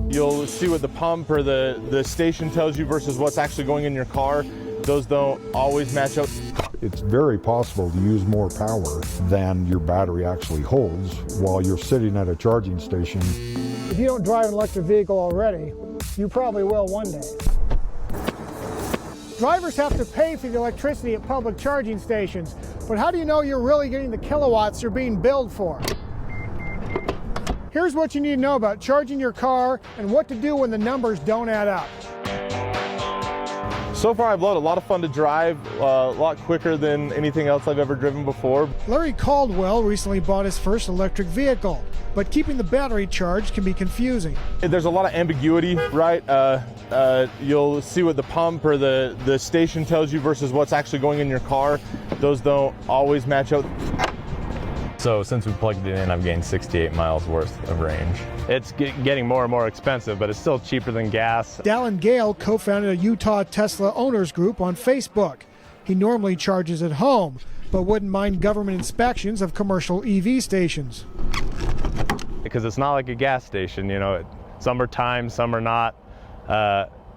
you'll see what the pump or the station tells you versus what's actually going in your car. Those don't always match up. It's very possible to use more power than your battery actually holds while you're sitting at a charging station. If you don't drive an electric vehicle already, you probably will one day. Drivers have to pay for the electricity at public charging stations, but how do you know you're really getting the kilowatts you're being billed for? Here's what you need to know about charging your car and what to do when the numbers don't add up. So far I've loaded a lot of fun to drive, a lot quicker than anything else I've ever driven before. Larry Caldwell recently bought his first electric vehicle, but keeping the battery charged can be confusing. There's a lot of ambiguity, right? You'll see what the pump or the station tells you versus what's actually going in your car. Those don't always match up. So since we plugged it in, I've gained 68 miles worth of range. It's getting more and more expensive, but it's still cheaper than gas. Dallin Gale co-founded a Utah Tesla owners group on Facebook. He normally charges at home, but wouldn't mind government inspections of commercial EV stations. Because it's not like a gas station, you know, some are timed, some are not.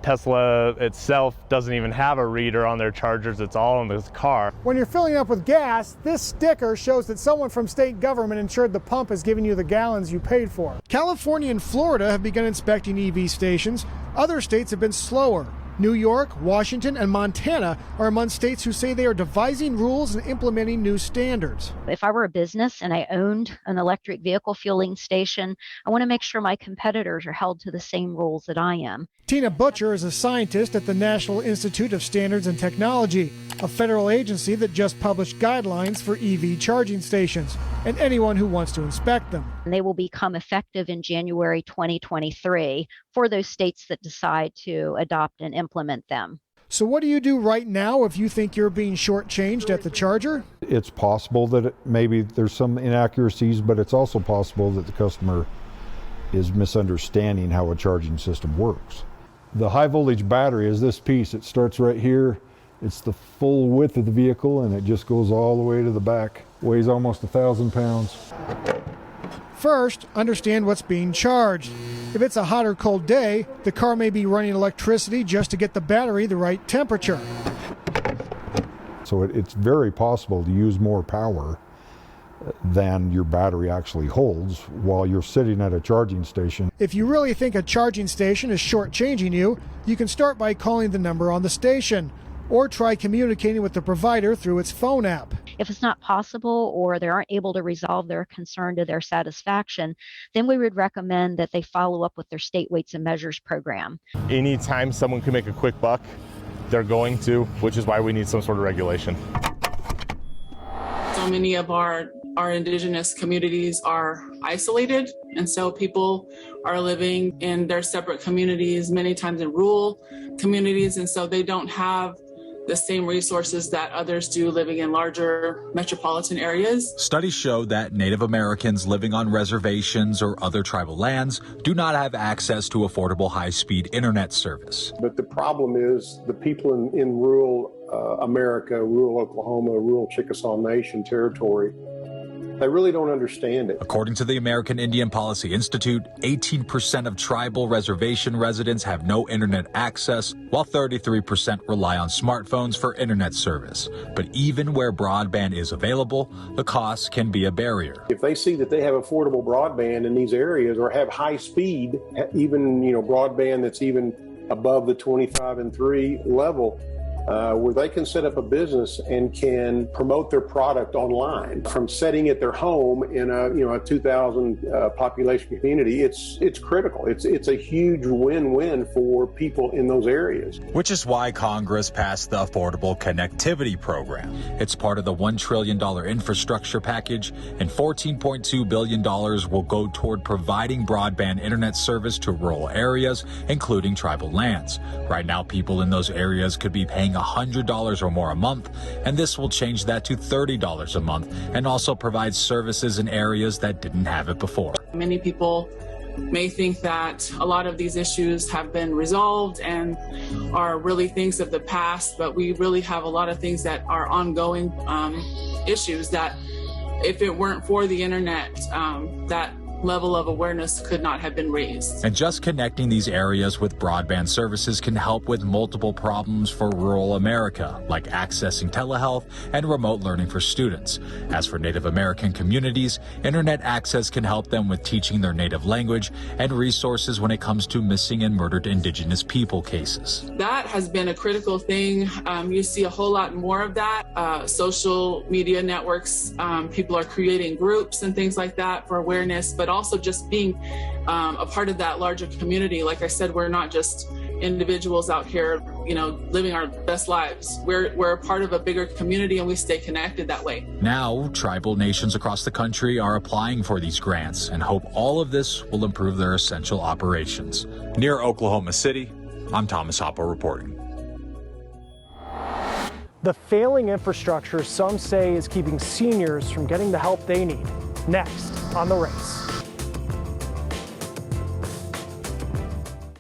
Tesla itself doesn't even have a reader on their chargers, it's all in the car. When you're filling up with gas, this sticker shows that someone from state government ensured the pump is giving you the gallons you paid for. California and Florida have begun inspecting EV stations. Other states have been slower. New York, Washington, and Montana are among states who say they are devising rules and implementing new standards. If I were a business and I owned an electric vehicle fueling station, I want to make sure my competitors are held to the same rules that I am. Tina Butcher is a scientist at the National Institute of Standards and Technology, a federal agency that just published guidelines for EV charging stations and anyone who wants to inspect them. And they will become effective in January 2023 for those states that decide to adopt and implement them. So what do you do right now if you think you're being shortchanged at the charger? It's possible that maybe there's some inaccuracies, but it's also possible that the customer is misunderstanding how a charging system works. The high voltage battery is this piece. It starts right here. It's the full width of the vehicle and it just goes all the way to the back. Weighs almost 1,000 pounds. First, understand what's being charged. If it's a hot or cold day, the car may be running electricity just to get the battery the right temperature. So it's very possible to use more power than your battery actually holds while you're sitting at a charging station. If you really think a charging station is shortchanging you, you can start by calling the number on the station, or try communicating with the provider through its phone app. If it's not possible or they aren't able to resolve their concern to their satisfaction, then we would recommend that they follow up with their state weights and measures program. Anytime someone can make a quick buck, they're going to, which is why we need some sort of regulation. So many of our indigenous communities are isolated, and so people are living in their separate communities, many times in rural communities, and so they don't have the same resources that others do living in larger metropolitan areas. Studies show that Native Americans living on reservations or other tribal lands do not have access to affordable high-speed internet service. But the problem is the people in rural America, rural Oklahoma, rural Chickasaw Nation territory, they really don't understand it. According to the American Indian Policy Institute, 18% of tribal reservation residents have no internet access, while 33% rely on smartphones for internet service. But even where broadband is available, the cost can be a barrier. If they see that they have affordable broadband in these areas or have high speed, even broadband that's even above the 25 and 3 level, where they can set up a business and can promote their product online from setting at their home in a 2,000 population community. It's critical. It's a huge win-win for people in those areas. Which is why Congress passed the Affordable Connectivity Program. It's part of the $1 trillion infrastructure package, and $14.2 billion will go toward providing broadband internet service to rural areas, including tribal lands. Right now, people in those areas could be paying $100 or more a month, and this will change that to $30 a month and also provide services in areas that didn't have it before. Many people may think that a lot of these issues have been resolved and are really things of the past, but we really have a lot of things that are ongoing issues that if it weren't for the internet, that level of awareness could not have been raised. And just connecting these areas with broadband services can help with multiple problems for rural America, like accessing telehealth and remote learning for students. As for Native American communities, internet access can help them with teaching their native language and resources when it comes to missing and murdered Indigenous people cases. That has been a critical thing. You see a whole lot more of that. Social media networks, people are creating groups and things like that for awareness, but also just being a part of that larger community. Like I said, we're not just individuals out here, living our best lives. We're a part of a bigger community, and we stay connected that way. Now, tribal nations across the country are applying for these grants and hope all of this will improve their essential operations. Near Oklahoma City, I'm Thomas Hoppo reporting. The failing infrastructure, some say, is keeping seniors from getting the help they need. Next on The Race.